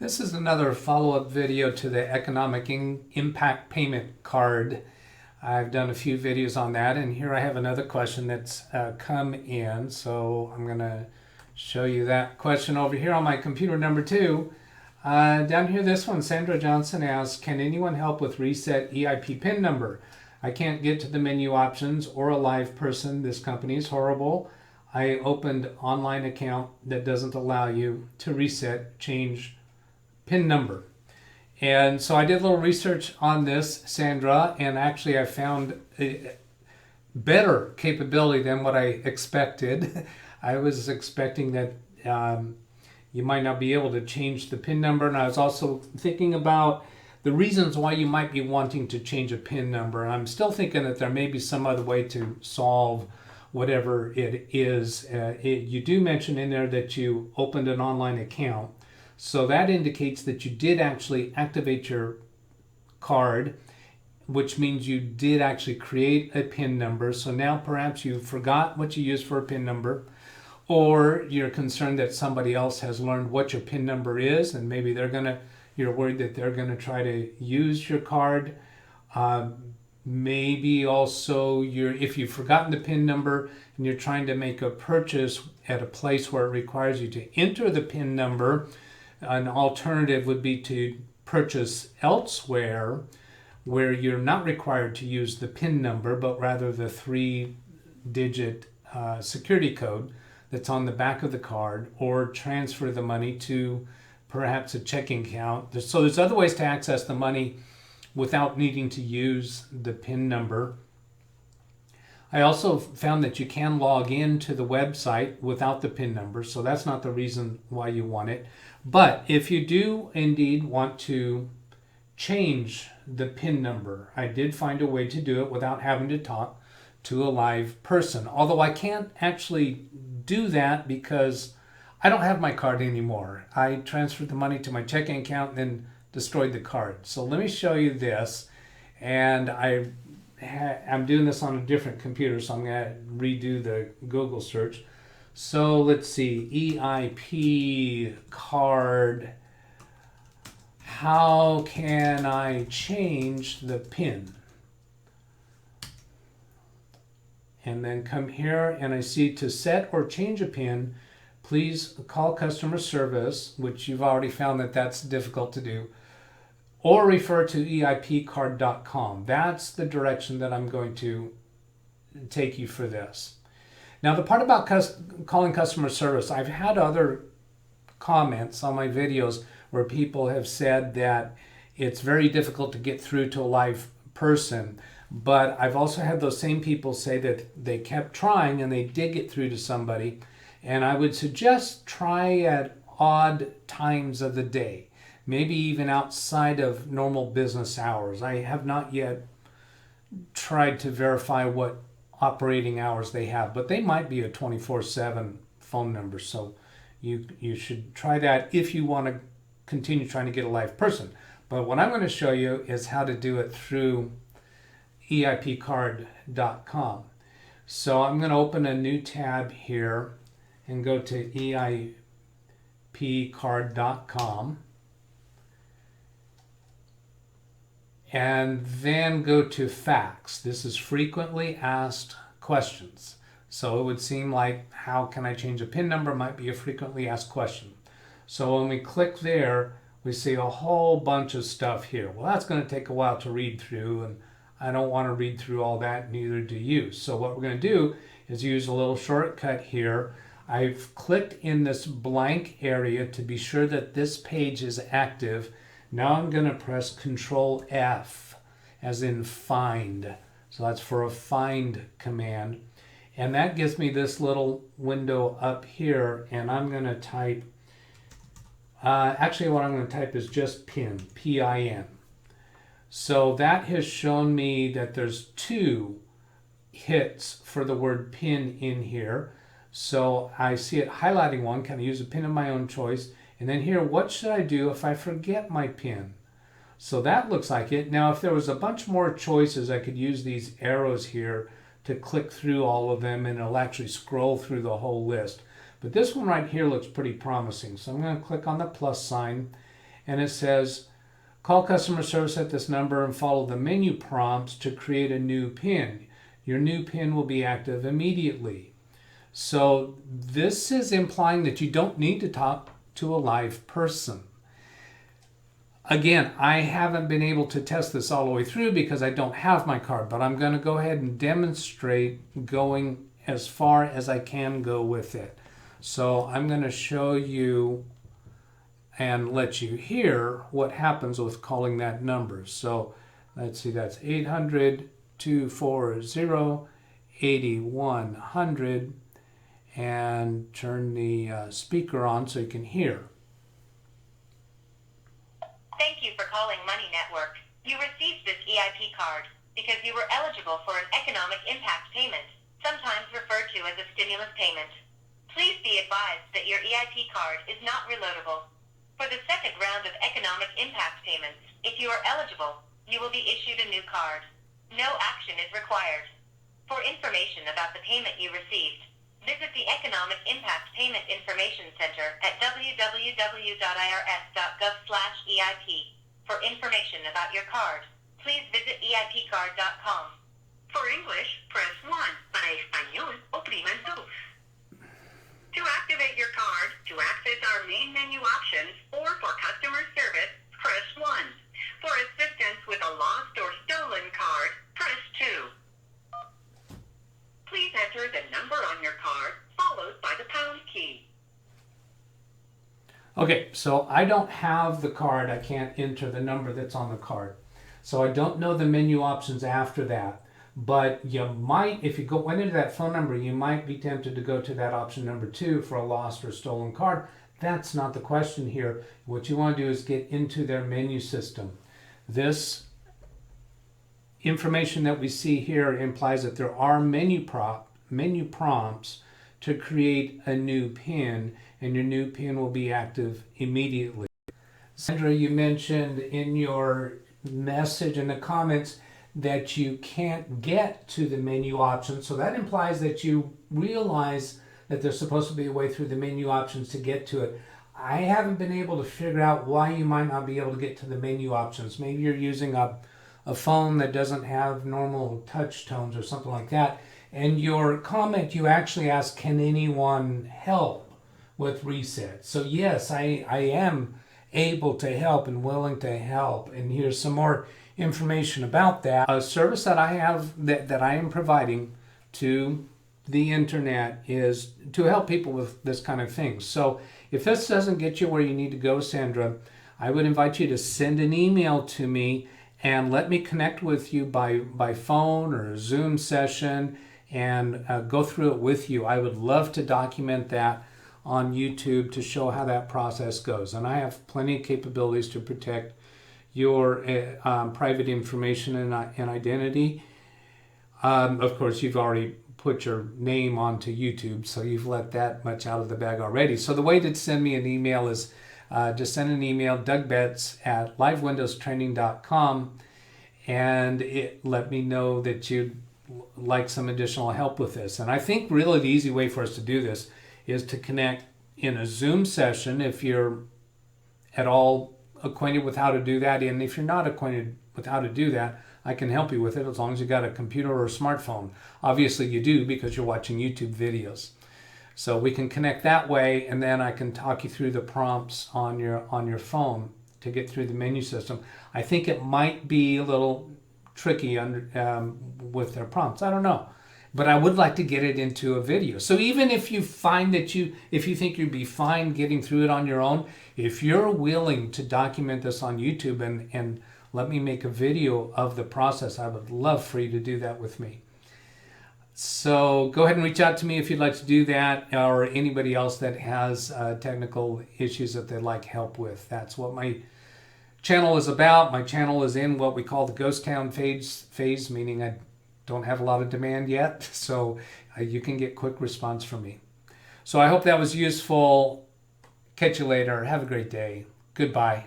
This is another follow-up video to the Economic Impact Payment Card. I've done a few videos on that, and here I have another question that's come in. So I'm going to show you that question over here on my computer number 2. Down here, this one, Sandra Johnson asks, can anyone help with reset EIP PIN number? I can't get to the menu options or a live person. This company is horrible. I opened online account that doesn't allow you to reset, change PIN number. And so I did a little research on this, Sandra, and actually I found a better capability than what I expected. I was expecting that you might not be able to change the PIN number, and I was also thinking about the reasons why you might be wanting to change a PIN number. And I'm still thinking that there may be some other way to solve whatever it is. You do mention in there that you opened an online account. So that indicates that you did actually activate your card, which means you did actually create a PIN number. So now perhaps you forgot what you used for a PIN number, or you're concerned that somebody else has learned what your PIN number is, and maybe you're worried that they're gonna try to use your card. Maybe also if you've forgotten the PIN number and you're trying to make a purchase at a place where it requires you to enter the PIN number, an alternative would be to purchase elsewhere where you're not required to use the PIN number, but rather the 3-digit security code that's on the back of the card, or transfer the money to perhaps a checking account. So there's other ways to access the money without needing to use the PIN number. I also found that you can log into the website without the PIN number, so that's not the reason why you want it. But if you do indeed want to change the PIN number, I did find a way to do it without having to talk to a live person. Although I can't actually do that because I don't have my card anymore. I transferred the money to my checking account and then destroyed the card. So let me show you this. And I'm doing this on a different computer, so I'm going to redo the Google search. So let's see, EIP Card. How can I change the PIN? And then come here and I see to set or change a PIN, please call customer service, which you've already found that that's difficult to do, or refer to EIPcard.com. That's the direction that I'm going to take you for this. Now, the part about calling customer service, I've had other comments on my videos where people have said that it's very difficult to get through to a live person, but I've also had those same people say that they kept trying and they did get through to somebody. And I would suggest try at odd times of the day, maybe even outside of normal business hours. I have not yet tried to verify what operating hours they have, but they might be a 24/7 phone number. So you should try that if you want to continue trying to get a live person. But what I'm going to show you is how to do it through EIPcard.com. So I'm going to open a new tab here and go to EIPcard.com. And then go to facts. This is frequently asked questions. So it would seem like, how can I change a PIN number? Might be a frequently asked question. So when we click there, we see a whole bunch of stuff here. Well, that's going to take a while to read through, and I don't want to read through all that, neither do you. So what we're going to do is use a little shortcut here. I've clicked in this blank area to be sure that this page is active. Now I'm going to press Control F, as in find. So that's for a find command. And that gives me this little window up here, and I'm going to type, actually what I'm going to type is just PIN, P-I-N. So that has shown me that there's 2 hits for the word PIN in here. So I see it highlighting one. Can I use a PIN of my own choice? And then here, what should I do if I forget my PIN? So that looks like it. Now, if there was a bunch more choices, I could use these arrows here to click through all of them, and it'll actually scroll through the whole list. But this one right here looks pretty promising. So I'm going to click on the plus sign, and it says, call customer service at this number and follow the menu prompts to create a new PIN. Your new PIN will be active immediately. So this is implying that you don't need to talk to a live person. Again, I haven't been able to test this all the way through because I don't have my card, but I'm going to go ahead and demonstrate going as far as I can go with it. So I'm going to show you and let you hear what happens with calling that number. So let's see, that's 800-240-8100, and turn the speaker on so you can hear. Thank you for calling Money Network. You received this EIP card because you were eligible for an economic impact payment, sometimes referred to as a stimulus payment. Please be advised that your EIP card is not reloadable. For the second round of economic impact payments, if you are eligible, you will be issued a new card. No action is required. For information about the payment you received, visit the Economic Impact Payment Information Center at www.irs.gov/EIP. For information about your card, please visit EIPcard.com. For English, press 1. Para español, oprima el 2. To activate your card, to access our main menu options, or for customer service, press 1. For assistance with a lost or stolen card, press 2. Please enter the number on your card, followed by the pound key. Okay, so I don't have the card. I can't enter the number that's on the card. So I don't know the menu options after that. But you might, if you went into that phone number, you might be tempted to go to that option number 2 for a lost or stolen card. That's not the question here. What you want to do is get into their menu system. This information that we see here implies that there are menu prompts to create a new PIN, and your new PIN will be active immediately. Sandra, you mentioned in your message in the comments that you can't get to the menu options, so that implies that you realize that there's supposed to be a way through the menu options to get to it. I haven't been able to figure out why you might not be able to get to the menu options. Maybe you're using a phone that doesn't have normal touch tones or something like that. And your comment, you actually asked, can anyone help with reset? So yes, I am able to help and willing to help. And here's some more information about that. A service that I have that I am providing to the internet is to help people with this kind of thing. So if this doesn't get you where you need to go, Sandra, I would invite you to send an email to me and let me connect with you by phone or a Zoom session and go through it with you. I would love to document that on YouTube to show how that process goes. And I have plenty of capabilities to protect your private information and identity. Of course, you've already put your name onto YouTube, so you've let that much out of the bag already. So the way to send me an email is just send an email, DougBetts@LiveWindowsTraining.com, and let me know that you'd like some additional help with this. And I think really the easy way for us to do this is to connect in a Zoom session if you're at all acquainted with how to do that. And if you're not acquainted with how to do that, I can help you with it as long as you got a computer or a smartphone. Obviously you do because you're watching YouTube videos. So we can connect that way, and then I can talk you through the prompts on your phone to get through the menu system. I think it might be a little tricky with their prompts. I don't know. But I would like to get it into a video. So even if you find that if you think you'd be fine getting through it on your own, if you're willing to document this on YouTube and let me make a video of the process, I would love for you to do that with me. So go ahead and reach out to me if you'd like to do that, or anybody else that has technical issues that they'd like help with. That's what my channel is about. My channel is in what we call the ghost town phase, meaning I don't have a lot of demand yet, so you can get quick response from me. So I hope that was useful. Catch you later. Have a great day. Goodbye.